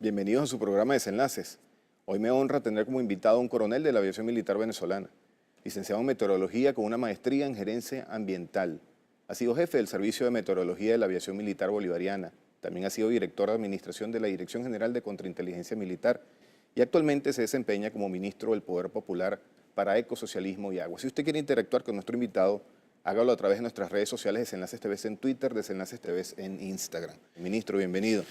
Bienvenidos a su programa Desenlaces. Hoy me honra tener como invitado a un coronel de la aviación militar venezolana, licenciado en meteorología con una maestría en gerencia ambiental. Ha sido jefe del Servicio de Meteorología de la Aviación Militar Bolivariana. También ha sido director de administración de la Dirección General de Contrainteligencia Militar y actualmente se desempeña como ministro del Poder Popular para Ecosocialismo y Agua. Si usted quiere interactuar con nuestro invitado, hágalo a través de nuestras redes sociales, Desenlaces TV en Twitter, Desenlaces TV en Instagram. Ministro, bienvenido.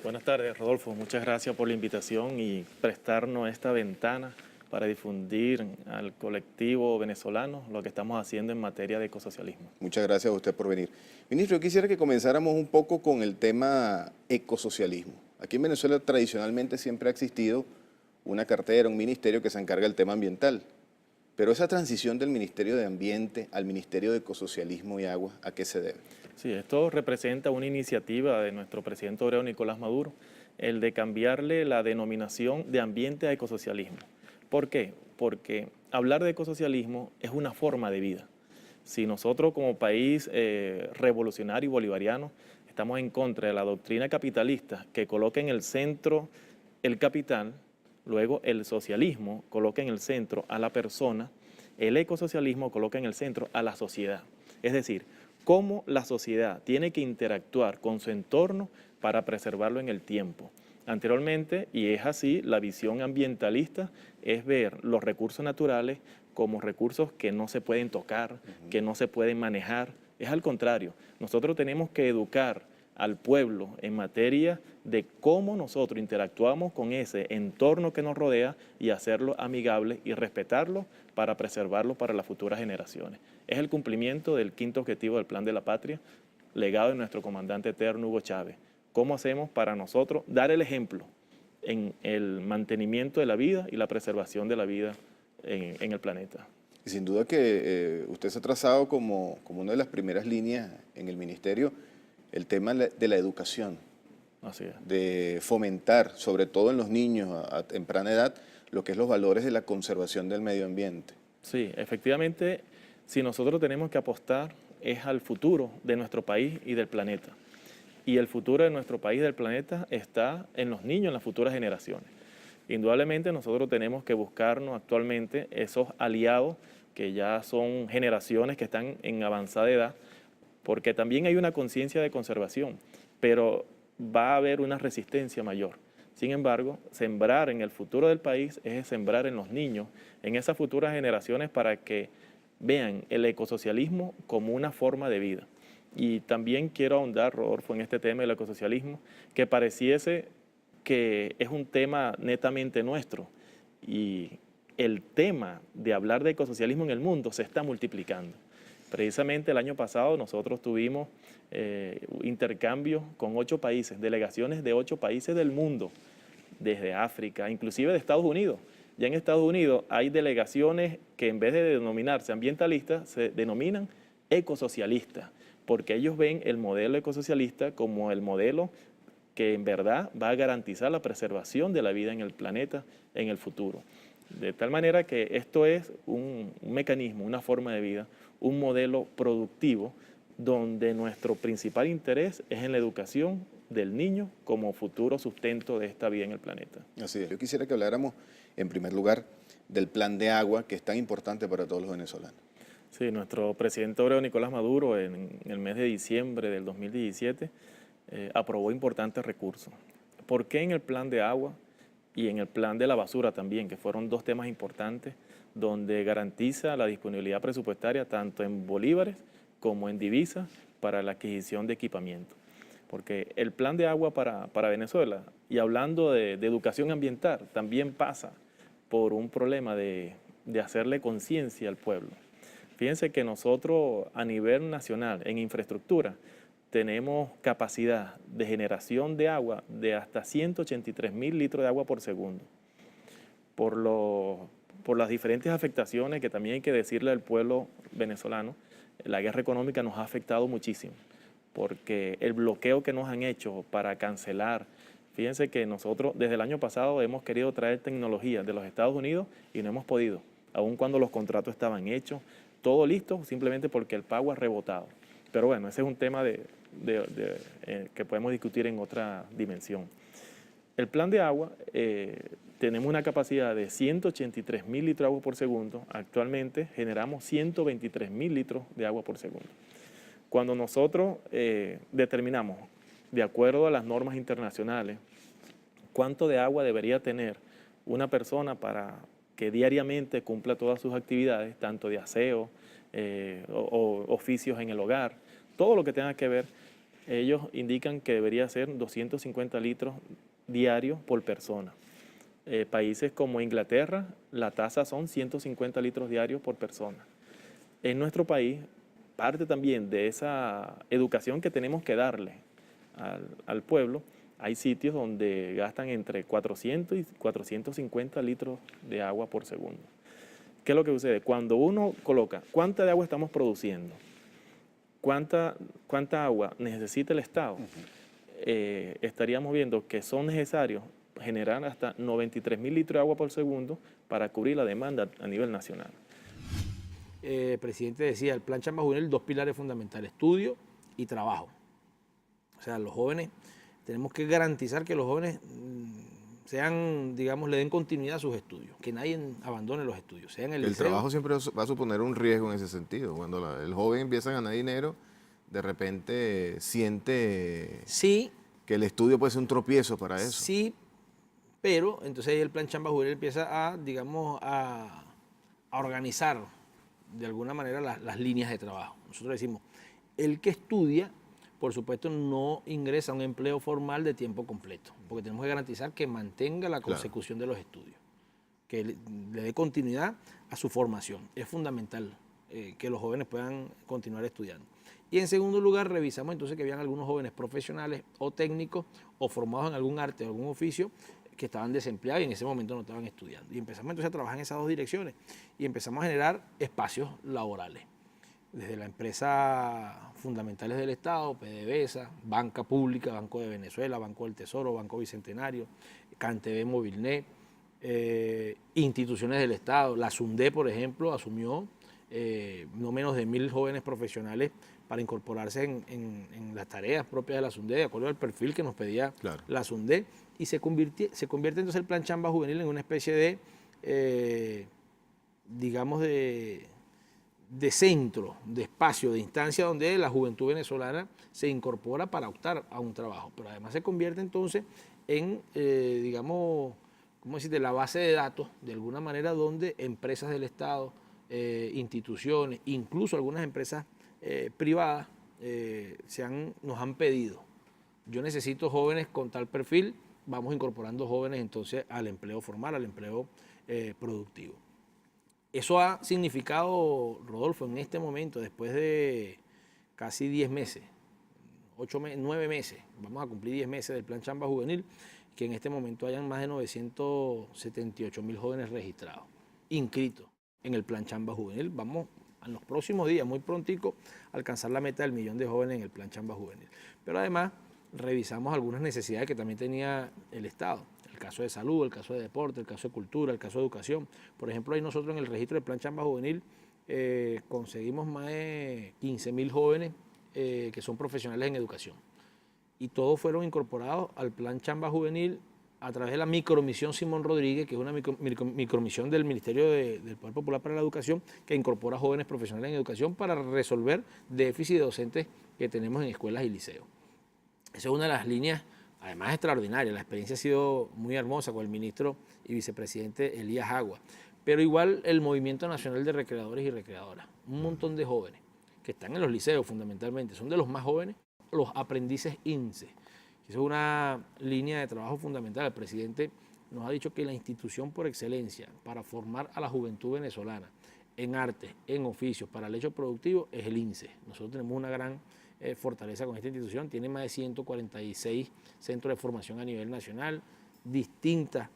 Buenas tardes, Rodolfo. Muchas gracias por la invitación y prestarnos esta ventana para difundir al colectivo venezolano lo que estamos haciendo en materia de ecosocialismo. Muchas gracias a usted por venir. Ministro, yo quisiera que comenzáramos un poco con el tema ecosocialismo. Aquí en Venezuela tradicionalmente siempre ha existido una cartera, un ministerio que se encarga del tema ambiental. Pero esa transición del Ministerio de Ambiente al Ministerio de Ecosocialismo y Agua, ¿a qué se debe? Sí, esto representa una iniciativa de nuestro presidente obrero Nicolás Maduro, el de cambiarle la denominación de ambiente a ecosocialismo. ¿Por qué? Porque hablar de ecosocialismo es una forma de vida. Si nosotros como país revolucionario y bolivariano estamos en contra de la doctrina capitalista que coloca en el centro el capital, luego el socialismo coloca en el centro a la persona, el ecosocialismo coloca en el centro a la sociedad. Es decir, cómo la sociedad tiene que interactuar con su entorno para preservarlo en el tiempo. Anteriormente, y es así, la visión ambientalista es ver los recursos naturales como recursos que no se pueden tocar, que no se pueden manejar. Es al contrario, nosotros tenemos que educar al pueblo en materia de cómo nosotros interactuamos con ese entorno que nos rodea y hacerlo amigable y respetarlo para preservarlo para las futuras generaciones. Es el cumplimiento del quinto objetivo del Plan de la Patria, legado de nuestro comandante eterno Hugo Chávez. ¿Cómo hacemos para nosotros dar el ejemplo en el mantenimiento de la vida y la preservación de la vida en el planeta? Y sin duda que usted se ha trazado como una de las primeras líneas en el ministerio el tema de la educación, Así es. de fomentar, sobre todo en los niños a temprana edad, lo que es los valores de la conservación del medio ambiente. Sí, efectivamente, si nosotros tenemos que apostar es al futuro de nuestro país y del planeta. Y el futuro de nuestro país y del planeta está en los niños, en las futuras generaciones. Indudablemente nosotros tenemos que buscarnos actualmente esos aliados que ya son generaciones que están en avanzada edad, porque también hay una conciencia de conservación, pero va a haber una resistencia mayor. Sin embargo, sembrar en el futuro del país es sembrar en los niños, en esas futuras generaciones, para que vean el ecosocialismo como una forma de vida. Y también quiero ahondar, Rodolfo, en este tema del ecosocialismo, que pareciese que es un tema netamente nuestro. Y el tema de hablar de ecosocialismo en el mundo se está multiplicando. Precisamente el año pasado nosotros tuvimos intercambios con 8 países, delegaciones de 8 países del mundo, desde África, inclusive de Estados Unidos. Ya en Estados Unidos hay delegaciones que en vez de denominarse ambientalistas, se denominan ecosocialistas, porque ellos ven el modelo ecosocialista como el modelo que en verdad va a garantizar la preservación de la vida en el planeta en el futuro. De tal manera que esto es un mecanismo, una forma de vida, un modelo productivo donde nuestro principal interés es en la educación del niño como futuro sustento de esta vida en el planeta. Así es. Yo quisiera que habláramos, en primer lugar, del plan de agua, que es tan importante para todos los venezolanos. Sí, nuestro presidente obrero Nicolás Maduro en el mes de diciembre del 2017 aprobó importantes recursos. ¿Por qué en el plan de agua y en el plan de la basura también, que fueron 2 temas importantes, donde garantiza la disponibilidad presupuestaria tanto en bolívares como en divisas para la adquisición de equipamiento? Porque el plan de agua para Venezuela, y hablando de educación ambiental, también pasa por un problema de hacerle conciencia al pueblo. Fíjense que nosotros a nivel nacional, en infraestructura, tenemos capacidad de generación de agua de hasta 183.000 litros de agua por segundo. Por las diferentes afectaciones que también hay que decirle al pueblo venezolano, la guerra económica nos ha afectado muchísimo, porque el bloqueo que nos han hecho para cancelar, fíjense que nosotros desde el año pasado hemos querido traer tecnología de los Estados Unidos y no hemos podido, aun cuando los contratos estaban hechos, todo listo, simplemente porque el pago ha rebotado. Pero bueno, ese es un tema que podemos discutir en otra dimensión. El plan de agua, tenemos una capacidad de 183.000 litros de agua por segundo. Actualmente generamos 123.000 litros de agua por segundo. Cuando nosotros determinamos, de acuerdo a las normas internacionales, cuánto de agua debería tener una persona para que diariamente cumpla todas sus actividades, tanto de aseo o oficios en el hogar, todo lo que tenga que ver, ellos indican que debería ser 250 litros diarios por persona. Países como Inglaterra, la tasa son 150 litros diarios por persona. En nuestro país, parte también de esa educación que tenemos que darle al pueblo, hay sitios donde gastan entre 400 y 450 litros de agua por segundo. ¿Qué es lo que sucede? Cuando uno coloca cuánta de agua estamos produciendo, cuánta agua necesita el Estado, estaríamos viendo que son necesarios generar hasta 93.000 litros de agua por segundo para cubrir la demanda a nivel nacional. Presidente decía, el plan Chamba Juvenil, dos pilares fundamentales, estudio y trabajo. O sea, los jóvenes, tenemos que garantizar que los jóvenes sean, digamos, le den continuidad a sus estudios, que nadie abandone los estudios. Sea en el liceo. Trabajo siempre va a suponer un riesgo en ese sentido. Cuando el joven empieza a ganar dinero, de repente siente sí, que el estudio puede ser un tropiezo para eso. Sí, pero entonces ahí el plan Chamba Juvenil empieza a, digamos, a organizar de alguna manera las líneas de trabajo. Nosotros decimos, el que estudia, por supuesto, no ingresa a un empleo formal de tiempo completo, porque tenemos que garantizar que mantenga la consecución de los estudios, que le dé continuidad a su formación. Es fundamental que los jóvenes puedan continuar estudiando. Y en segundo lugar, revisamos entonces que habían algunos jóvenes profesionales o técnicos o formados en algún arte o algún oficio que estaban desempleados y en ese momento no estaban estudiando. Y empezamos entonces a trabajar en esas dos direcciones y empezamos a generar espacios laborales. Desde la empresa fundamentales del Estado, PDVSA, Banca Pública, Banco de Venezuela, Banco del Tesoro, Banco Bicentenario, CanTV, Movilnet, instituciones del Estado. La SUNDE, por ejemplo, asumió no menos de 1.000 jóvenes profesionales para incorporarse en las tareas propias de la SUNDE, de acuerdo al perfil que nos pedía la SUNDE, y se convierte entonces el plan Chamba Juvenil en una especie de, digamos, de centro, de espacio, de instancia donde la juventud venezolana se incorpora para optar a un trabajo, pero además se convierte entonces en, digamos, ¿cómo decir?, de la base de datos, de alguna manera, donde empresas del Estado, instituciones, incluso algunas empresas privadas nos han pedido, yo necesito jóvenes con tal perfil, vamos incorporando jóvenes entonces al empleo formal, al empleo productivo. Eso ha significado, Rodolfo, en este momento, después de casi 10 meses, 9 meses, vamos a cumplir 10 meses del plan Chamba Juvenil, que en este momento hayan más de 978.000 jóvenes registrados, inscritos en el plan Chamba Juvenil. Vamos en los próximos días, muy prontico, a alcanzar la meta del 1.000.000 de jóvenes en el plan Chamba Juvenil. Pero además revisamos algunas necesidades que también tenía el Estado. El caso de salud, el caso de deporte, el caso de cultura, el caso de educación. Por ejemplo, ahí nosotros en el registro del plan Chamba Juvenil conseguimos más de 15.000 jóvenes que son profesionales en educación. Y todos fueron incorporados al plan Chamba Juvenil a través de la micromisión Simón Rodríguez, que es una micromisión del Ministerio del Poder Popular para la Educación, que incorpora jóvenes profesionales en educación para resolver déficit de docentes que tenemos en escuelas y liceos. Esa es una de las líneas, además extraordinaria. La experiencia ha sido muy hermosa con el ministro y vicepresidente Elías Agua. Pero igual el Movimiento Nacional de Recreadores y Recreadoras, un montón de jóvenes que están en los liceos fundamentalmente, son de los más jóvenes, los aprendices INSE. Esa es una línea de trabajo fundamental. El presidente nos ha dicho que la institución por excelencia para formar a la juventud venezolana en arte, en oficios, para el hecho productivo, es el INSE. Nosotros tenemos una gran fortaleza con esta institución, tiene más de 146 centros de formación a nivel nacional, distintas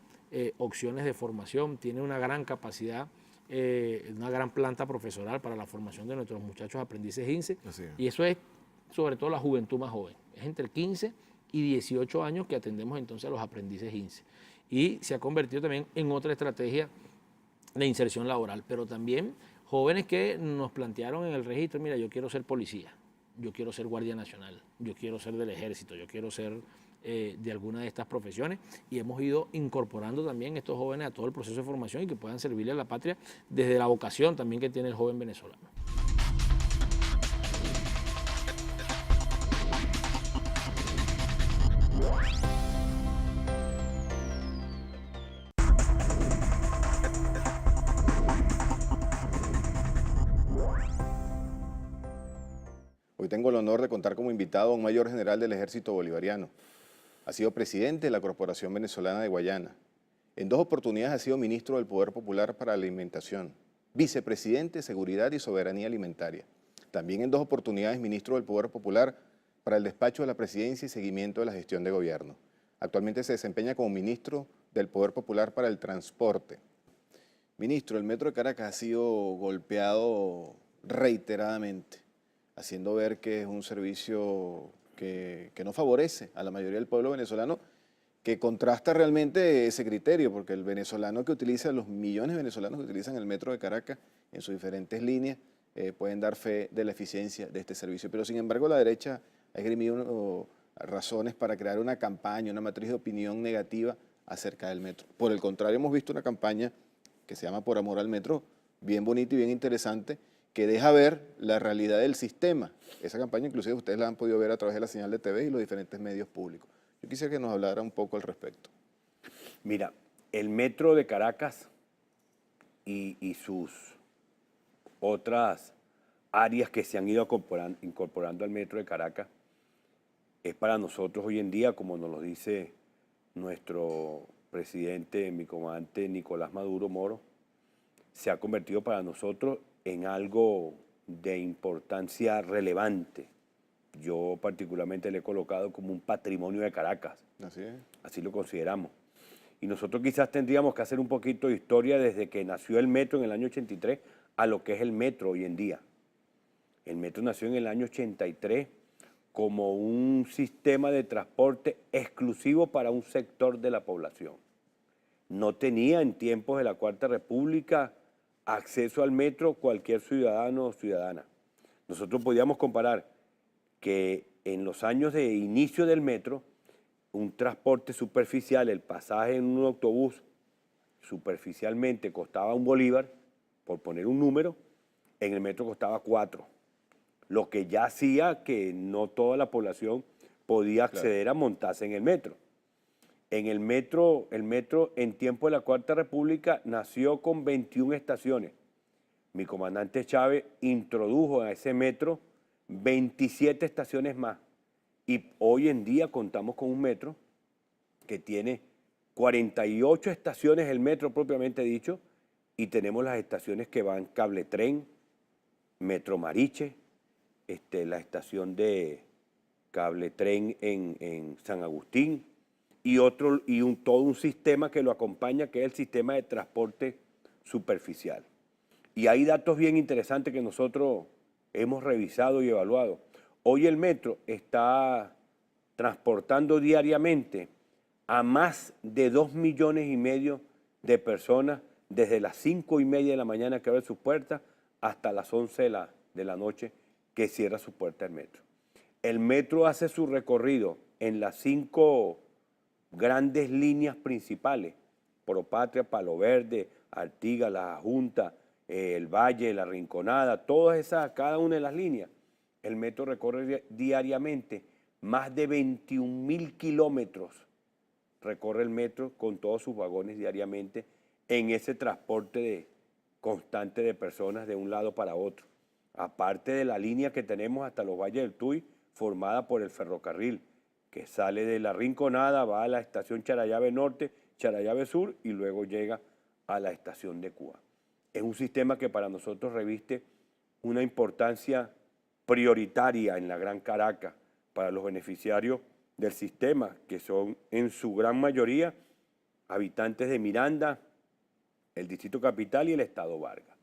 opciones de formación, tiene una gran capacidad, una gran planta profesoral para la formación de nuestros muchachos aprendices INSE, y eso es sobre todo la juventud más joven, es entre 15 y 18 años que atendemos entonces a los aprendices INSE, y se ha convertido también en otra estrategia de inserción laboral, pero también jóvenes que nos plantearon en el registro, mira, yo quiero ser policía, yo quiero ser guardia nacional, yo quiero ser del ejército, yo quiero ser de alguna de estas profesiones, y hemos ido incorporando también estos jóvenes a todo el proceso de formación y que puedan servirle a la patria desde la vocación también que tiene el joven venezolano. Hoy tengo el honor de contar como invitado a un mayor general del Ejército Bolivariano. Ha sido presidente de la Corporación Venezolana de Guayana. En 2 oportunidades ha sido ministro del Poder Popular para la Alimentación, vicepresidente de Seguridad y Soberanía Alimentaria. También en 2 oportunidades ministro del Poder Popular para el despacho de la Presidencia y seguimiento de la gestión de gobierno. Actualmente se desempeña como ministro del Poder Popular para el Transporte. Ministro, el Metro de Caracas ha sido golpeado reiteradamente, haciendo ver que es un servicio que no favorece a la mayoría del pueblo venezolano, que contrasta realmente ese criterio, porque el venezolano que utiliza, los millones de venezolanos que utilizan el Metro de Caracas en sus diferentes líneas, pueden dar fe de la eficiencia de este servicio. Pero sin embargo la derecha ha esgrimido razones para crear una campaña, una matriz de opinión negativa acerca del metro. Por el contrario, hemos visto una campaña que se llama Por Amor al Metro, bien bonita y bien interesante, que deja ver la realidad del sistema. Esa campaña inclusive ustedes la han podido ver a través de la señal de TV y los diferentes medios públicos. Yo quisiera que nos hablara un poco al respecto. Mira, el Metro de Caracas y sus otras áreas que se han ido incorporando al Metro de Caracas es para nosotros hoy en día, como nos lo dice nuestro presidente, mi comandante Nicolás Maduro Moro, se ha convertido para nosotros en algo de importancia relevante. Yo particularmente le he colocado como un patrimonio de Caracas. Así es. Así lo consideramos. Y nosotros quizás tendríamos que hacer un poquito de historia desde que nació el metro en el año 83 a lo que es el metro hoy en día. El metro nació en el año 83 como un sistema de transporte exclusivo para un sector de la población. No tenía en tiempos de la Cuarta República acceso al metro cualquier ciudadano o ciudadana. Nosotros podíamos comparar que en los años de inicio del metro, un transporte superficial, el pasaje en un autobús superficialmente costaba $1, por poner un número, en el metro costaba 4, lo que ya hacía que no toda la población podía acceder a montarse en el metro. El metro en tiempo de la Cuarta República nació con 21 estaciones. Mi comandante Chávez introdujo a ese metro 27 estaciones más. Y hoy en día contamos con un metro que tiene 48 estaciones, el metro propiamente dicho, y tenemos las estaciones que van Cable Tren, Metro Mariche, la estación de Cable Tren en San Agustín, y todo un sistema que lo acompaña, que es el sistema de transporte superficial. Y hay datos bien interesantes que nosotros hemos revisado y evaluado. Hoy el metro está transportando diariamente a más de 2,5 millones de personas desde las 5:30 de la mañana que abre sus puertas hasta las 11 de la noche que cierra su puerta el metro. El metro hace su recorrido en las 5 grandes líneas principales: Propatria, Palo Verde, Artigas, La Junta, el Valle, La Rinconada, cada una de las líneas. El metro recorre diariamente más de 21,000 kilómetros. Recorre el metro con todos sus vagones diariamente en ese transporte constante de personas de un lado para otro. Aparte de la línea que tenemos hasta los Valles del Tuy, formada por el ferrocarril, que sale de La Rinconada, va a la estación Charallave Norte, Charallave Sur y luego llega a la estación de Cuba. Es un sistema que para nosotros reviste una importancia prioritaria en la Gran Caracas para los beneficiarios del sistema, que son en su gran mayoría habitantes de Miranda, el Distrito Capital y el Estado Vargas.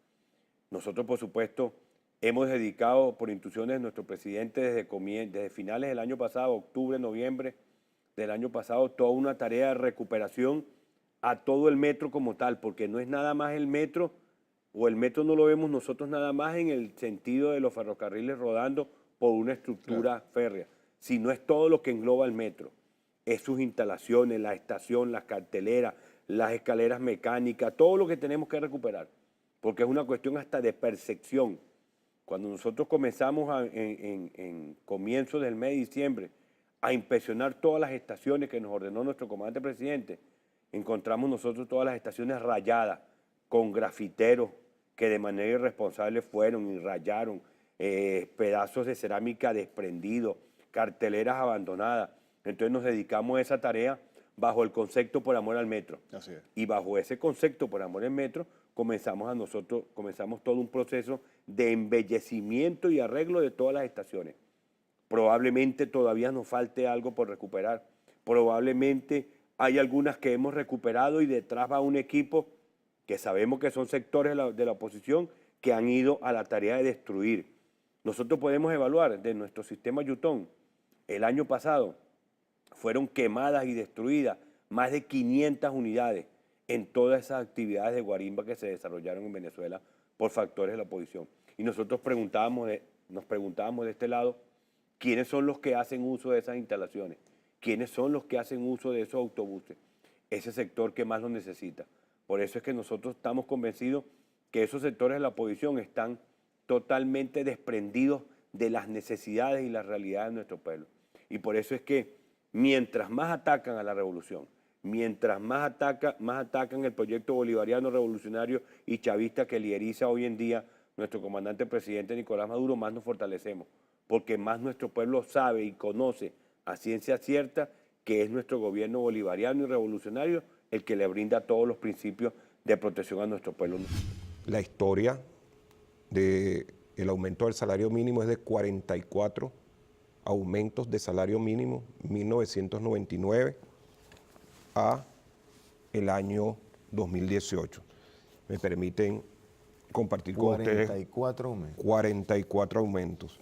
Nosotros, por supuesto, hemos dedicado, por instrucciones de nuestro presidente, desde finales del año pasado, octubre, noviembre del año pasado, toda una tarea de recuperación a todo el metro como tal, porque no es nada más el metro, o el metro no lo vemos nosotros nada más en el sentido de los ferrocarriles rodando por una estructura férrea, sino es todo lo que engloba el metro. es sus instalaciones, la estación, las carteleras, las escaleras mecánicas, todo lo que tenemos que recuperar, porque es una cuestión hasta de percepción. Cuando nosotros comenzamos en comienzos del mes de diciembre a inspeccionar todas las estaciones que nos ordenó nuestro comandante presidente, encontramos nosotros todas las estaciones rayadas con grafiteros que de manera irresponsable fueron y rayaron, pedazos de cerámica desprendidos, carteleras abandonadas. Entonces nos dedicamos a esa tarea bajo el concepto por amor al metro. Así es. Y bajo ese concepto por amor al metro comenzamos todo un proceso de embellecimiento y arreglo de todas las estaciones. Probablemente todavía nos falte algo por recuperar. Probablemente hay algunas que hemos recuperado y detrás va un equipo que sabemos que son sectores de la oposición que han ido a la tarea de destruir. Nosotros podemos evaluar de nuestro sistema Yutón, el año pasado fueron quemadas y destruidas más de 500 unidades en todas esas actividades de guarimba que se desarrollaron en Venezuela por factores de la oposición. Y nosotros nos preguntábamos de este lado, ¿quiénes son los que hacen uso de esas instalaciones? ¿Quiénes son los que hacen uso de esos autobuses? Ese sector que más lo necesita. Por eso es que nosotros estamos convencidos que esos sectores de la oposición están totalmente desprendidos de las necesidades y las realidades de nuestro pueblo. Y por eso es que mientras más atacan a la revolución, mientras más atacan el proyecto bolivariano revolucionario y chavista que lideriza hoy en día nuestro comandante presidente Nicolás Maduro, más nos fortalecemos, porque más nuestro pueblo sabe y conoce a ciencia cierta que es nuestro gobierno bolivariano y revolucionario el que le brinda todos los principios de protección a nuestro pueblo. La historia del aumento del salario mínimo es de 44 aumentos de salario mínimo, 1999 a el año 2018. Me permiten compartir con ustedes 44 aumentos. 44 aumentos.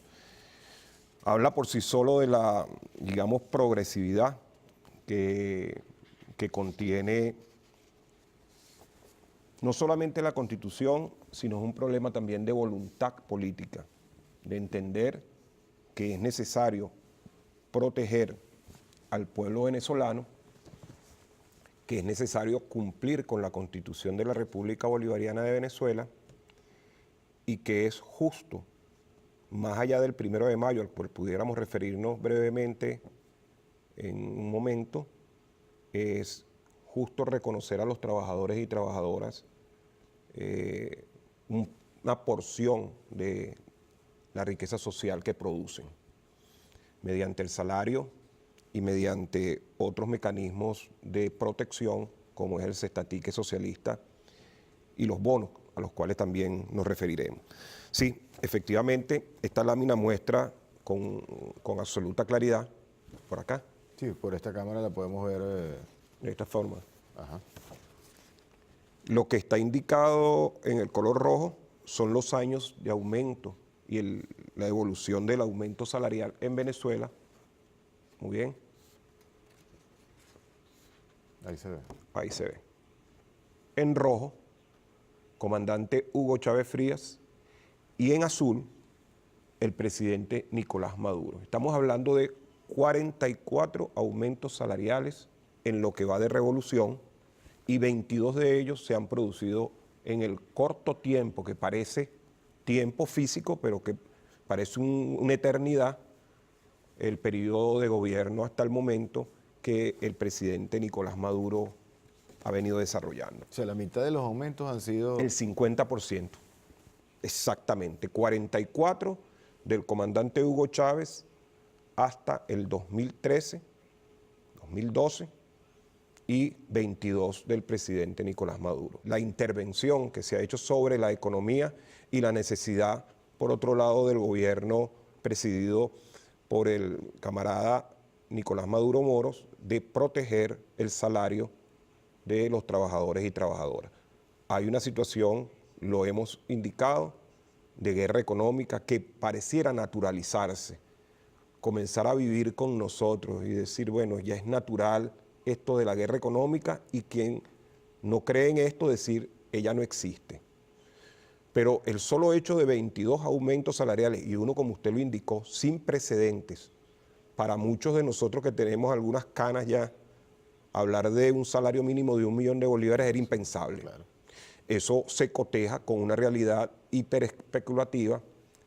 Habla por sí solo de la, digamos, progresividad que contiene no solamente la Constitución, sino es un problema también de voluntad política, de entender que es necesario proteger al pueblo venezolano, que es necesario cumplir con la Constitución de la República Bolivariana de Venezuela y que es justo, más allá del 1 de mayo, al cual pudiéramos referirnos brevemente en un momento, es justo reconocer a los trabajadores y trabajadoras una porción de la riqueza social que producen, mediante el salario y mediante otros mecanismos de protección, como es el cestatique socialista y los bonos, a los cuales también nos referiremos. Sí, efectivamente, esta lámina muestra con absoluta claridad, por acá. Sí, por esta cámara la podemos ver. De esta forma. Ajá. Lo que está indicado en el color rojo son los años de aumento y la evolución del aumento salarial en Venezuela. Muy bien. Ahí se ve. Ahí se ve. En rojo, comandante Hugo Chávez Frías, y en azul, el presidente Nicolás Maduro. Estamos hablando de 44 aumentos salariales en lo que va de revolución y 22 de ellos se han producido en el corto tiempo, que parece tiempo físico, pero que parece una eternidad, el periodo de gobierno hasta el momento que el presidente Nicolás Maduro ha venido desarrollando. O sea, la mitad de los aumentos han sido... El 50%, exactamente, 44 del comandante Hugo Chávez hasta el 2013, 2012 y 22 del presidente Nicolás Maduro. La intervención que se ha hecho sobre la economía y la necesidad, por otro lado, del gobierno presidido por el camarada Nicolás Maduro Moros, de proteger el salario de los trabajadores y trabajadoras. Hay una situación, lo hemos indicado, de guerra económica que pareciera naturalizarse, comenzar a vivir con nosotros y decir, bueno, ya es natural esto de la guerra económica, y quien no cree en esto decir, ella no existe. Pero el solo hecho de 22 aumentos salariales y uno, como usted lo indicó, sin precedentes para muchos de nosotros que tenemos algunas canas ya, hablar de un salario mínimo de 1 millón de bolívares era impensable. Claro. Eso se coteja con una realidad hiperespeculativa,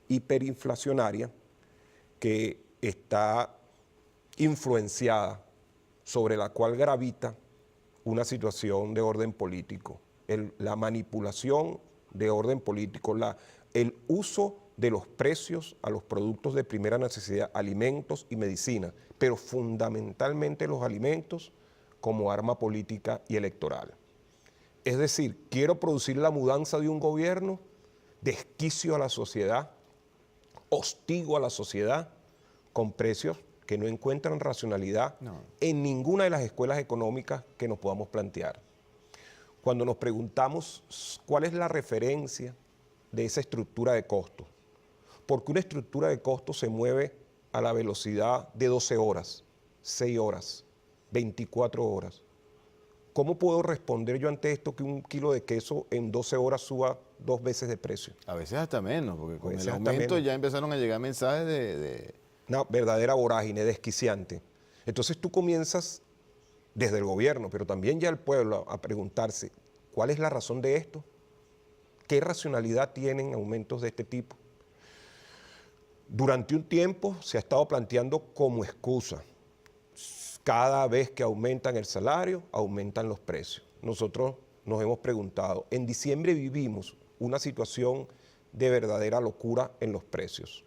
hiperinflacionaria, que está influenciada, sobre la cual gravita una situación de orden político, la manipulación de orden político, el uso de los precios a los productos de primera necesidad, alimentos y medicina, pero fundamentalmente los alimentos como arma política y electoral. Es decir, quiero producir la mudanza de un gobierno, desquicio a la sociedad, hostigo a la sociedad, con precios que no encuentran racionalidad en ninguna de las escuelas económicas que nos podamos plantear. Cuando nos preguntamos cuál es la referencia de esa estructura de costos, porque una estructura de costos se mueve a la velocidad de 12 horas, 6 horas, 24 horas. ¿Cómo puedo responder yo ante esto que un kilo de queso en 12 horas suba 2 veces de precio? A veces hasta menos, porque con veces el hasta aumento menos. ya empezaron a llegar mensajes de... Una verdadera vorágine, desquiciante. Entonces tú comienzas desde el gobierno, pero también ya el pueblo, a preguntarse, ¿cuál es la razón de esto? ¿Qué racionalidad tienen aumentos de este tipo? Durante un tiempo se ha estado planteando como excusa. Cada vez que aumentan el salario, aumentan los precios. Nosotros nos hemos preguntado, en diciembre vivimos una situación de verdadera locura en los precios.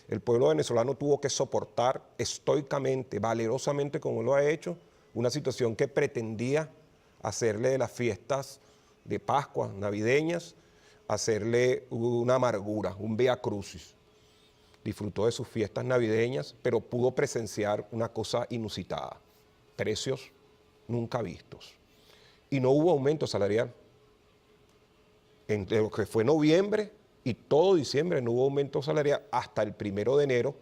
El pueblo venezolano tuvo que soportar estoicamente, valerosamente como lo ha hecho, una situación que pretendía hacerle de las fiestas de Pascua, navideñas, hacerle una amargura, un vía crucis. Disfrutó de sus fiestas navideñas, pero pudo presenciar una cosa inusitada, precios nunca vistos. Y no hubo aumento salarial. Entre lo que fue noviembre y todo diciembre no hubo aumento salarial hasta el 1 de enero.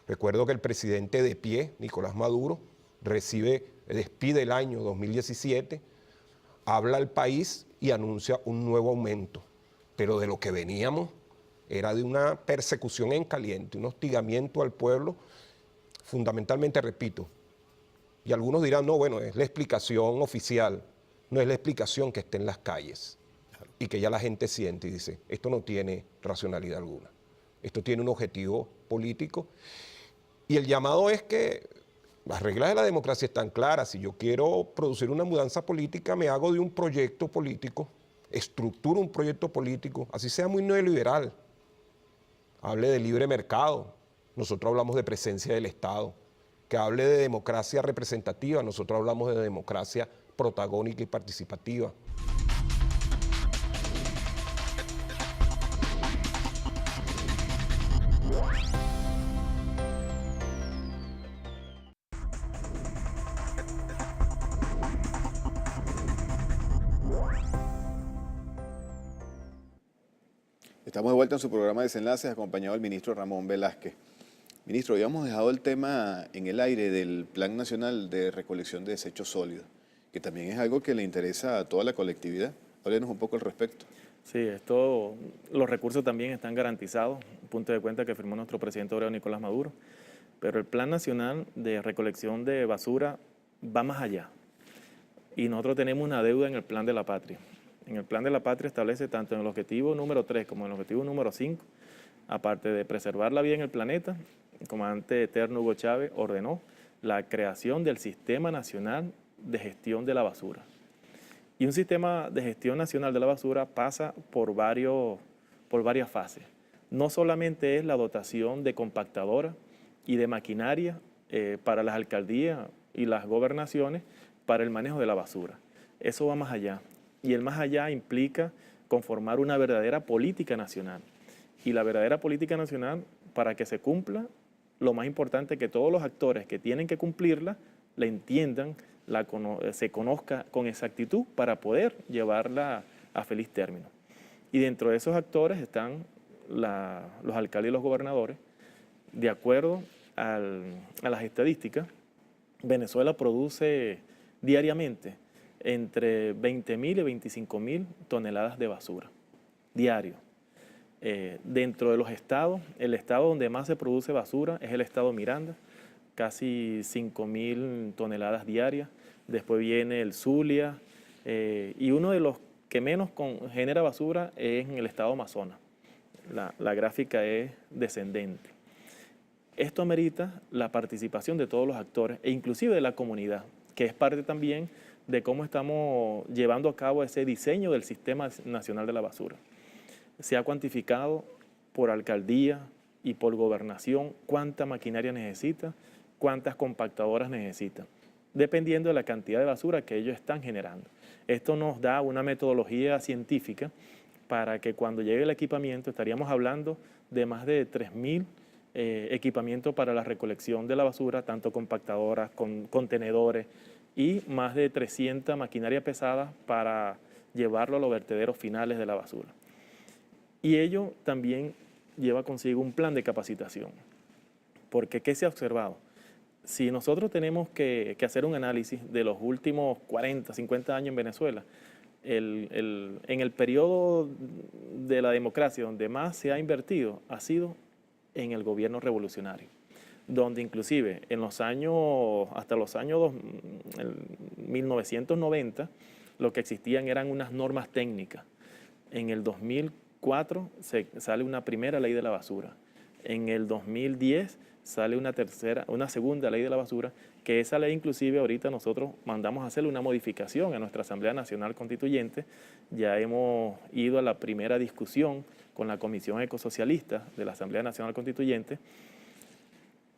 Recuerdo que el presidente de pie, Nicolás Maduro, despide el año 2017, habla al país y anuncia un nuevo aumento. Pero de lo que veníamos era de una persecución en caliente, un hostigamiento al pueblo, fundamentalmente, repito, y algunos dirán, no, bueno, es la explicación oficial, no es la explicación que esté en las calles y que ya la gente siente y dice, esto no tiene racionalidad alguna, esto tiene un objetivo político y el llamado es que las reglas de la democracia están claras. Si yo quiero producir una mudanza política, me hago de un proyecto político, estructuro un proyecto político, así sea muy neoliberal, hable de libre mercado, nosotros hablamos de presencia del Estado, que hable de democracia representativa, nosotros hablamos de democracia protagónica y participativa. Estamos de vuelta en su programa Desenlaces, acompañado del ministro Ramón Velázquez. Ministro, habíamos dejado el tema en el aire del Plan Nacional de Recolección de Desechos Sólidos, que también es algo que le interesa a toda la colectividad. Háblenos un poco al respecto. Sí, los recursos también están garantizados, punto de cuenta que firmó nuestro presidente Aurelio Nicolás Maduro, pero el Plan Nacional de Recolección de Basura va más allá y nosotros tenemos una deuda en el Plan de la Patria. En el Plan de la Patria establece tanto en el objetivo número 3 como en el objetivo número 5, aparte de preservar la vida en el planeta, el comandante eterno Hugo Chávez ordenó la creación del Sistema Nacional de Gestión de la Basura. Y un sistema de gestión nacional de la basura pasa por varias fases. No solamente es la dotación de compactadoras y de maquinaria para las alcaldías y las gobernaciones para el manejo de la basura. Eso va más allá. Y el más allá implica conformar una verdadera política nacional. Y la verdadera política nacional, para que se cumpla, lo más importante es que todos los actores que tienen que cumplirla la entiendan, se conozca con exactitud para poder llevarla a feliz término. Y dentro de esos actores están los alcaldes y los gobernadores. De acuerdo a las estadísticas, Venezuela produce diariamente entre 20.000 y 25.000 toneladas de basura, diario. Dentro de los estados, el estado donde más se produce basura es el estado Miranda, casi 5.000 toneladas diarias. Después viene el Zulia, y uno de los que menos genera basura es en el estado Amazonas. La gráfica es descendente. Esto amerita la participación de todos los actores e inclusive de la comunidad, que es parte también de cómo estamos llevando a cabo ese diseño del Sistema Nacional de la Basura. Se ha cuantificado por alcaldía y por gobernación cuánta maquinaria necesita, cuántas compactadoras necesita, dependiendo de la cantidad de basura que ellos están generando. Esto nos da una metodología científica para que cuando llegue el equipamiento estaríamos hablando de más de 3.000 equipamientos para la recolección de la basura, tanto compactadoras, contenedores y más de 300 maquinaria pesada para llevarlo a los vertederos finales de la basura. Y ello también lleva consigo un plan de capacitación. Porque, ¿qué se ha observado? Si nosotros tenemos que hacer un análisis de los últimos 40, 50 años en Venezuela, en el periodo de la democracia donde más se ha invertido ha sido en el gobierno revolucionario, donde inclusive hasta los años 1990 lo que existían eran unas normas técnicas. En el 2004 sale una primera ley de la basura. En el 2010 sale una segunda ley de la basura, que esa ley inclusive ahorita nosotros mandamos a hacerle una modificación a nuestra Asamblea Nacional Constituyente. Ya hemos ido a la primera discusión con la Comisión Ecosocialista de la Asamblea Nacional Constituyente.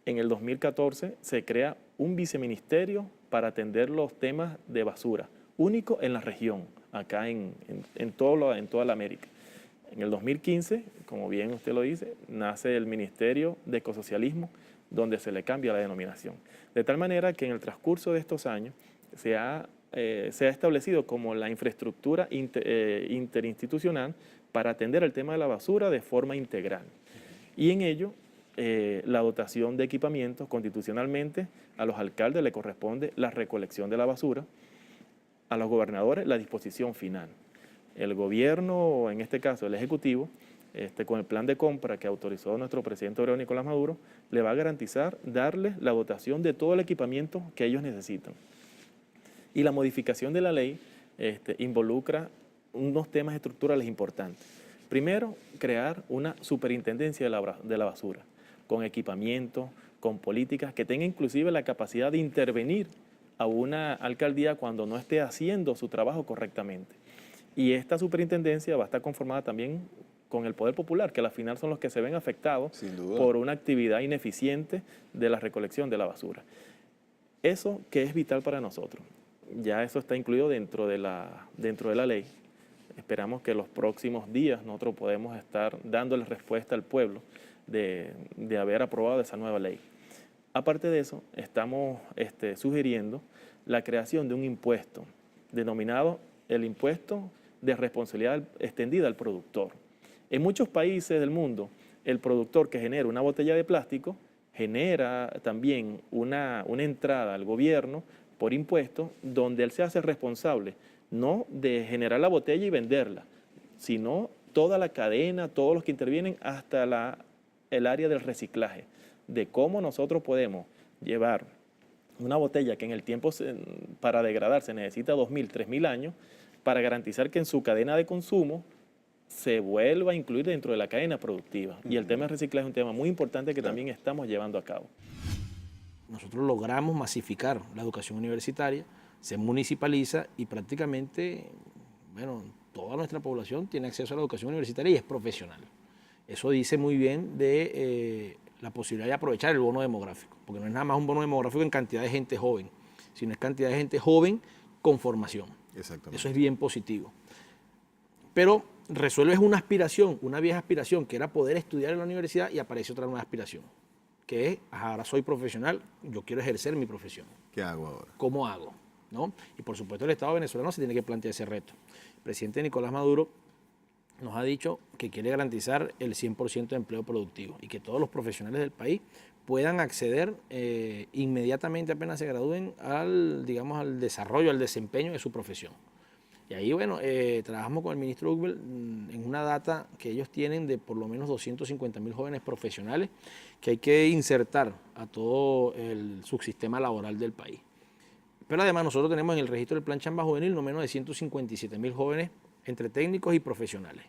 En el 2014 se crea un viceministerio para atender los temas de basura, único en la región, acá en toda la América. En el 2015, como bien usted lo dice, nace el Ministerio de Ecosocialismo, donde se le cambia la denominación. De tal manera que en el transcurso de estos años se ha establecido como la infraestructura interinstitucional para atender el tema de la basura de forma integral. Y en ello, la dotación de equipamientos, constitucionalmente a los alcaldes le corresponde la recolección de la basura, a los gobernadores la disposición final. El gobierno, en este caso el Ejecutivo, con el plan de compra que autorizó nuestro presidente Aurelio Nicolás Maduro, le va a garantizar darles la dotación de todo el equipamiento que ellos necesitan. Y la modificación de la ley involucra unos temas estructurales importantes. Primero, crear una superintendencia de la basura, con equipamiento, con políticas que tenga inclusive la capacidad de intervenir a una alcaldía cuando no esté haciendo su trabajo correctamente. Y esta superintendencia va a estar conformada también con el poder popular, que al final son los que se ven afectados por una actividad ineficiente de la recolección de la basura. Eso que es vital para nosotros. Ya eso está incluido dentro de la ley. Esperamos que los próximos días nosotros podemos estar dándole respuesta al pueblo de haber aprobado esa nueva ley. Aparte de eso, estamos sugiriendo la creación de un impuesto denominado el impuesto de responsabilidad extendida al productor. En muchos países del mundo, el productor que genera una botella de plástico genera también una entrada al gobierno por impuestos donde él se hace responsable no de generar la botella y venderla, sino toda la cadena, todos los que intervienen hasta el área del reciclaje, de cómo nosotros podemos llevar una botella que en el tiempo para degradar se necesita 2.000, 3.000 años, para garantizar que en su cadena de consumo se vuelva a incluir dentro de la cadena productiva. Y el tema del reciclaje es un tema muy importante que también estamos llevando a cabo. Nosotros logramos masificar la educación universitaria, se municipaliza y prácticamente, toda nuestra población tiene acceso a la educación universitaria y es profesional. Eso dice muy bien de la posibilidad de aprovechar el bono demográfico, porque no es nada más un bono demográfico en cantidad de gente joven, sino es cantidad de gente joven con formación. Exactamente. Eso es bien positivo. Pero resuelves una aspiración, una vieja aspiración, que era poder estudiar en la universidad, y aparece otra nueva aspiración, que es, ahora soy profesional, yo quiero ejercer mi profesión. ¿Qué hago ahora? ¿Cómo hago? ¿No? Y por supuesto el Estado venezolano se tiene que plantear ese reto. El presidente Nicolás Maduro nos ha dicho que quiere garantizar el 100% de empleo productivo y que todos los profesionales del país puedan acceder inmediatamente apenas se gradúen al desarrollo, al desempeño de su profesión. Y ahí, bueno, trabajamos con el ministro Ugbel en una data que ellos tienen de por lo menos 250.000 jóvenes profesionales que hay que insertar a todo el subsistema laboral del país. Pero además nosotros tenemos en el registro del Plan Chamba Juvenil no menos de 157.000 jóvenes entre técnicos y profesionales.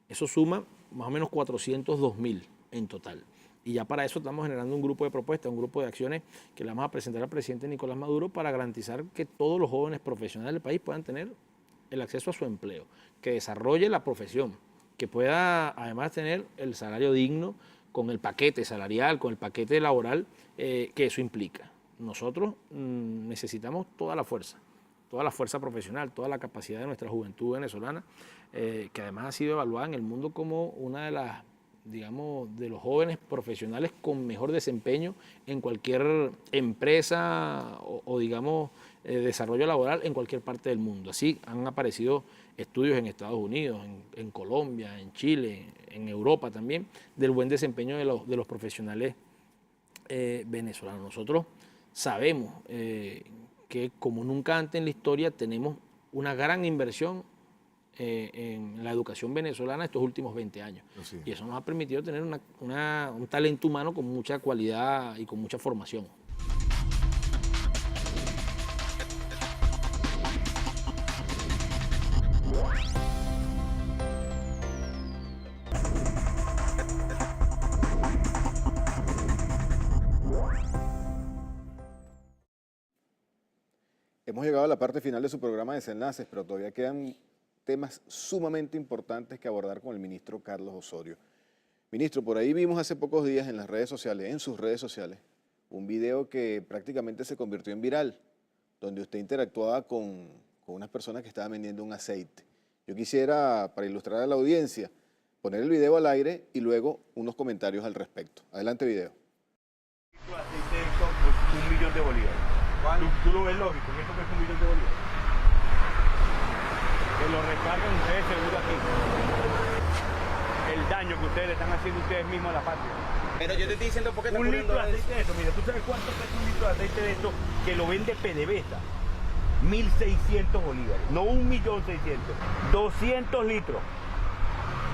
Eso suma más o menos 402.000 en total. Y ya para eso estamos generando un grupo de propuestas, un grupo de acciones que le vamos a presentar al presidente Nicolás Maduro para garantizar que todos los jóvenes profesionales del país puedan tener el acceso a su empleo, que desarrolle la profesión, que pueda además tener el salario digno con el paquete salarial, con el paquete laboral que eso implica. Nosotros necesitamos toda la fuerza profesional, toda la capacidad de nuestra juventud venezolana, que además ha sido evaluada en el mundo como una de las, digamos, de los jóvenes profesionales con mejor desempeño en cualquier empresa o digamos, desarrollo laboral en cualquier parte del mundo. Así han aparecido estudios en Estados Unidos, en Colombia, en Chile, en Europa también, del buen desempeño de los profesionales venezolanos. Nosotros sabemos que como nunca antes en la historia tenemos una gran inversión en la educación venezolana estos últimos 20 años. Sí. Y eso nos ha permitido tener un talento humano con mucha cualidad y con mucha formación. Hemos llegado a la parte final de su programa Desenlaces, pero todavía quedan temas sumamente importantes que abordar con el ministro Carlos Osorio. Ministro, por ahí vimos hace pocos días en las redes sociales, en sus redes sociales, un video que prácticamente se convirtió en viral, donde usted interactuaba con unas personas que estaban vendiendo un aceite. Yo quisiera, para ilustrar a la audiencia, poner el video al aire y luego unos comentarios al respecto. Adelante, video. Aceite de 1 millón de bolívares. Tú lo ves lógico, que esto cuesta 1 millón de bolívares. Que lo recargan ustedes seguro aquí. El daño que ustedes le están haciendo ustedes mismos a la patria. Pero yo te estoy diciendo por qué Un litro de aceite de esto, mira, ¿tú sabes cuánto cuesta un litro de aceite de esto que lo vende PDVSA? 1.600 bolívares, no 1.600.000, 200 litros.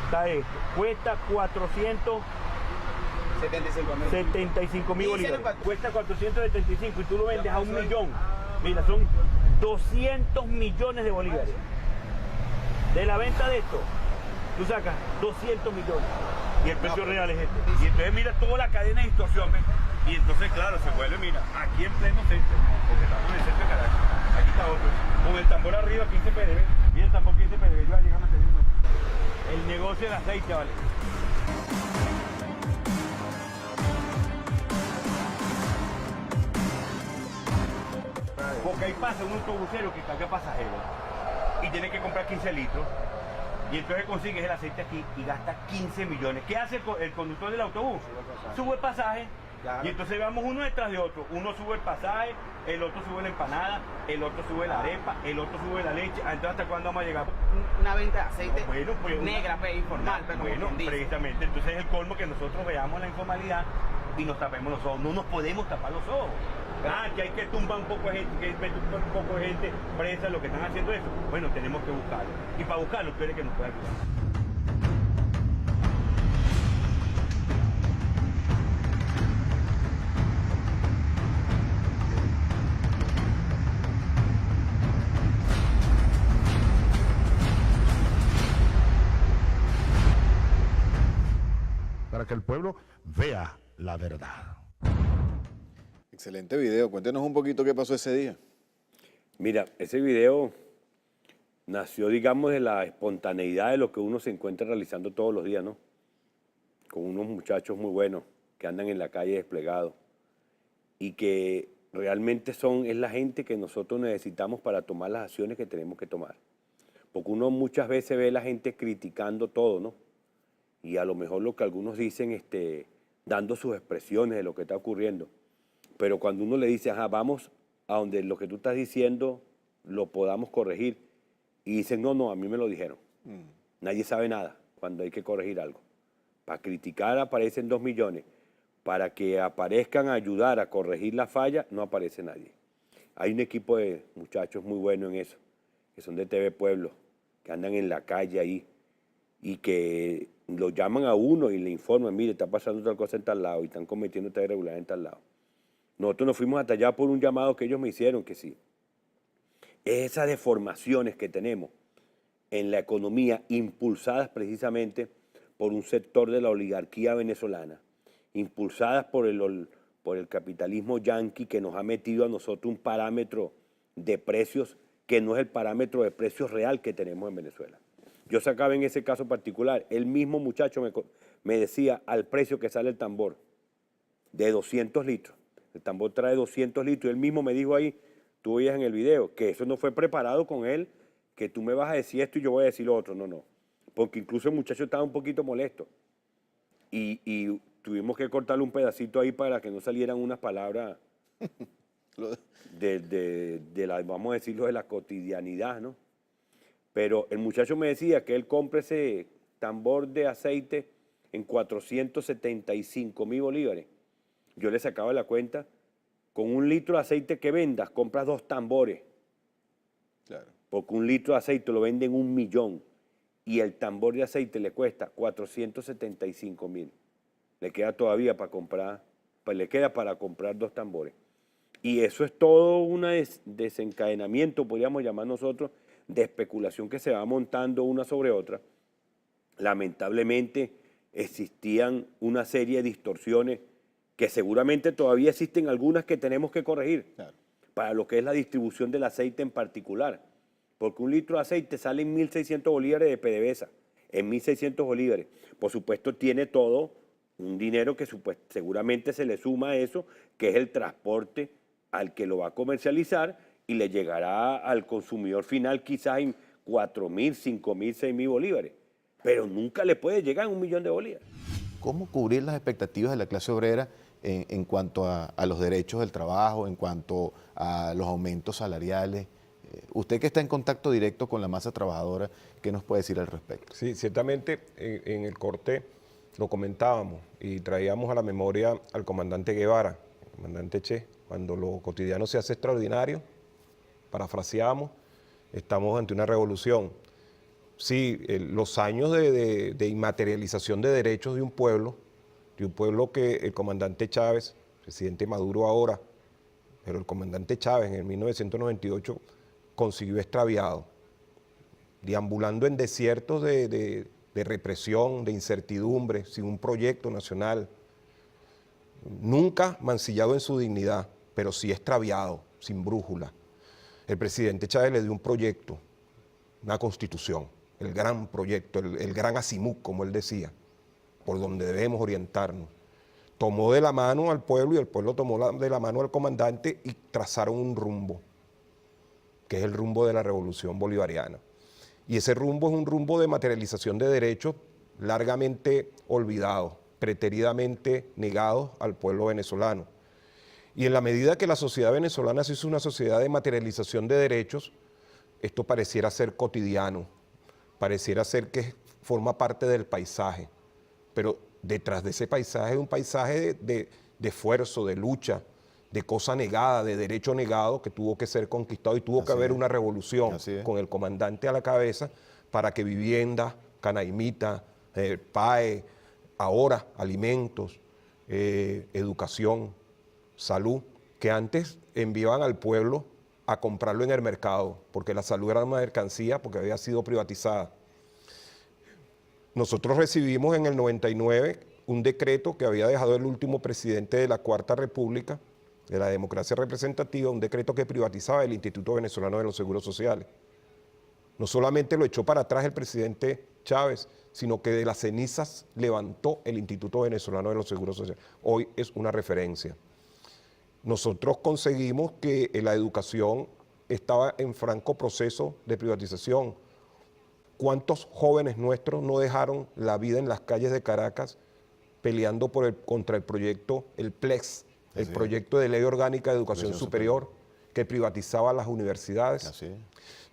Está esto, cuesta 475.000 bolívares. Cuesta 475 y tú lo vendes a 1 millón. Mira, son 200 millones de bolívares. De la venta de esto, tú sacas 200 millones. Y el precio real es este. Y entonces mira toda la cadena de distorsión. Y entonces, claro, se vuelve, mira, aquí en pleno centro, porque estamos en el centro de Caracas. Aquí está otro. Con el tambor arriba, 15 PDB. Mira el tambor 15 PDB, yo voy a llegar a mantener uno. El negocio del aceite, vale. Porque ahí pasa un autobusero que carga pasajeros y tiene que comprar 15 litros. Y entonces consigues el aceite aquí y gasta 15 millones. ¿Qué hace el conductor del autobús? Sube el pasaje. Claro. Y entonces vamos uno detrás de otro. Uno sube el pasaje, el otro sube la empanada, el otro sube la arepa, el otro sube la leche. Entonces, ¿hasta cuándo vamos a llegar? Una venta de aceite pues, negra, informal. Bueno, precisamente. Entonces es el colmo que nosotros veamos la informalidad y nos tapemos los ojos. No nos podemos tapar los ojos. Que hay que tumbar un poco de gente, que meter un poco de gente presa, lo que están haciendo eso. Bueno, tenemos que buscarlo. Y para buscarlo, tú eres que nos puede ayudar. Para que el pueblo vea la verdad. Excelente video. Cuéntenos un poquito qué pasó ese día. Mira, ese video nació, digamos, de la espontaneidad de lo que uno se encuentra realizando todos los días, ¿no? Con unos muchachos muy buenos que andan en la calle desplegados y que realmente es la gente que nosotros necesitamos para tomar las acciones que tenemos que tomar. Porque uno muchas veces ve a la gente criticando todo, ¿no? Y a lo mejor lo que algunos dicen, dando sus expresiones de lo que está ocurriendo. Pero cuando uno le dice, ajá, vamos a donde lo que tú estás diciendo lo podamos corregir, y dicen, no, a mí me lo dijeron. Nadie sabe nada cuando hay que corregir algo. Para criticar aparecen 2 millones. Para que aparezcan a ayudar a corregir la falla, no aparece nadie. Hay un equipo de muchachos muy bueno en eso, que son de TV Pueblo, que andan en la calle ahí y que lo llaman a uno y le informan, mire, está pasando tal cosa en tal lado y están cometiendo tal irregularidad en tal lado. Nosotros nos fuimos hasta allá por un llamado que ellos me hicieron, que sí. Esas deformaciones que tenemos en la economía, impulsadas precisamente por un sector de la oligarquía venezolana, impulsadas por el capitalismo yanqui que nos ha metido a nosotros un parámetro de precios que no es el parámetro de precios real que tenemos en Venezuela. Yo sacaba en ese caso particular, el mismo muchacho me decía al precio que sale el tambor, de 200 litros. El tambor trae 200 litros y él mismo me dijo ahí, tú veías en el video, que eso no fue preparado con él, que tú me vas a decir esto y yo voy a decir lo otro. No, no. Porque incluso el muchacho estaba un poquito molesto. Y tuvimos que cortarle un pedacito ahí para que no salieran unas palabras vamos a decirlo, de la cotidianidad, ¿no? Pero el muchacho me decía que él compra ese tambor de aceite en 475.000 bolívares. Yo le sacaba la cuenta, con 1 litro de aceite que vendas, compras 2 tambores. Claro. Porque 1 litro de aceite lo venden 1 millón y el tambor de aceite le cuesta 475.000. Le queda todavía para comprar, le queda para comprar 2 tambores. Y eso es todo un desencadenamiento, podríamos llamar nosotros, de especulación que se va montando una sobre otra. Lamentablemente existían una serie de distorsiones que seguramente todavía existen algunas que tenemos que corregir, claro, para lo que es la distribución del aceite en particular. Porque 1 litro de aceite sale en 1.600 bolívares de PDVSA, en 1.600 bolívares. Por supuesto tiene todo un dinero que seguramente se le suma a eso, que es el transporte al que lo va a comercializar y le llegará al consumidor final quizás en 4.000, 5.000, 6.000 bolívares. Pero nunca le puede llegar a 1 millón de bolívares. ¿Cómo cubrir las expectativas de la clase obrera en cuanto a los derechos del trabajo, en cuanto a los aumentos salariales? Usted que está en contacto directo con la masa trabajadora, ¿qué nos puede decir al respecto? Sí, ciertamente en el corte lo comentábamos y traíamos a la memoria al comandante Guevara, el comandante Che, cuando lo cotidiano se hace extraordinario, parafraseamos, estamos ante una revolución. Sí, los años de inmaterialización de derechos de un pueblo que el comandante Chávez, presidente Maduro ahora, pero el comandante Chávez en el 1998 consiguió extraviado, deambulando en desiertos de represión, de incertidumbre, sin un proyecto nacional, nunca mancillado en su dignidad, pero sí extraviado, sin brújula. El presidente Chávez le dio un proyecto, una constitución, el gran proyecto, el gran azimut, como él decía, por donde debemos orientarnos. Tomó de la mano al pueblo y el pueblo tomó de la mano al comandante y trazaron un rumbo, que es el rumbo de la revolución bolivariana. Y ese rumbo es un rumbo de materialización de derechos largamente olvidados, preteridamente negados al pueblo venezolano. Y en la medida que la sociedad venezolana se hizo una sociedad de materialización de derechos, esto pareciera ser cotidiano, pareciera ser que forma parte del paisaje, pero detrás de ese paisaje es un paisaje de esfuerzo, de lucha, de cosa negada, de derecho negado que tuvo que ser conquistado y tuvo que haber una revolución con el comandante a la cabeza para que vivienda, canaimita, PAE, ahora alimentos, educación, salud, que antes enviaban al pueblo a comprarlo en el mercado, porque la salud era una mercancía, porque había sido privatizada. Nosotros recibimos en el 99 un decreto que había dejado el último presidente de la Cuarta República, de la democracia representativa, un decreto que privatizaba el Instituto Venezolano de los Seguros Sociales. No solamente lo echó para atrás el presidente Chávez, sino que de las cenizas levantó el Instituto Venezolano de los Seguros Sociales. Hoy es una referencia. Nosotros conseguimos que la educación estaba en franco proceso de privatización. ¿Cuántos jóvenes nuestros no dejaron la vida en las calles de Caracas peleando contra el proyecto, el PLEX, el proyecto de Ley Orgánica de Educación Superior, que privatizaba las universidades?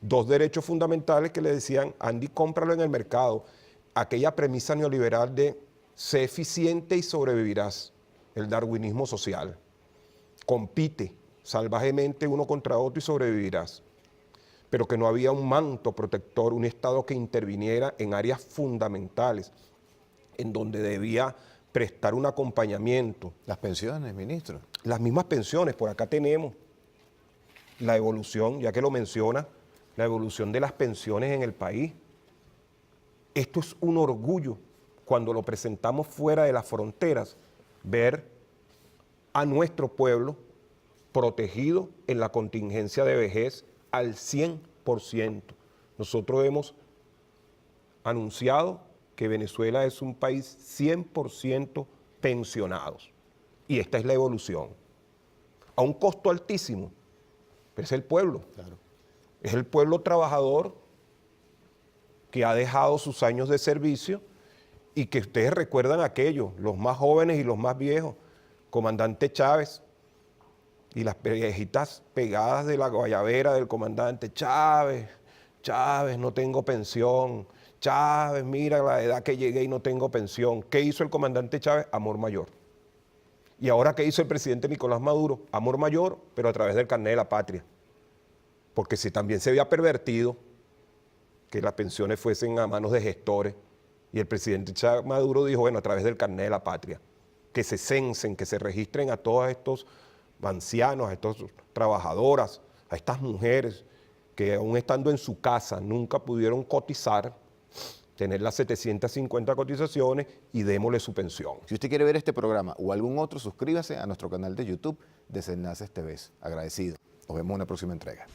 Dos derechos fundamentales que le decían, Andy, cómpralo en el mercado. Aquella premisa neoliberal de sé eficiente y sobrevivirás, el darwinismo social. Compite salvajemente uno contra otro y sobrevivirás. pero que no había un manto protector, un Estado que interviniera en áreas fundamentales, en donde debía prestar un acompañamiento. Las pensiones, ministro. Las mismas pensiones, por acá tenemos la evolución, ya que lo menciona, la evolución de las pensiones en el país. Esto es un orgullo cuando lo presentamos fuera de las fronteras, ver a nuestro pueblo protegido en la contingencia de vejez al 100%. Nosotros hemos anunciado que Venezuela es un país 100% pensionados. Y esta es la evolución. A un costo altísimo, pero es el pueblo. Claro. Es el pueblo trabajador que ha dejado sus años de servicio y que ustedes recuerdan aquellos, los más jóvenes y los más viejos, comandante Chávez y las viejitas pegadas de la guayabera del comandante Chávez, Chávez, no tengo pensión, Chávez, mira la edad que llegué y no tengo pensión. ¿Qué hizo el comandante Chávez? Amor mayor. Y ahora, ¿qué hizo el presidente Nicolás Maduro? Amor mayor, pero a través del carnet de la patria. Porque si también se había pervertido que las pensiones fuesen a manos de gestores, y el presidente Maduro dijo, bueno, a través del carnet de la patria, que se censen, que se registren a todos estos ancianos, a estas trabajadoras, a estas mujeres que aún estando en su casa nunca pudieron cotizar, tener las 750 cotizaciones y démosle su pensión. Si usted quiere ver este programa o algún otro, suscríbase a nuestro canal de YouTube, Desenlaces TV. Agradecido. Nos vemos en una próxima entrega.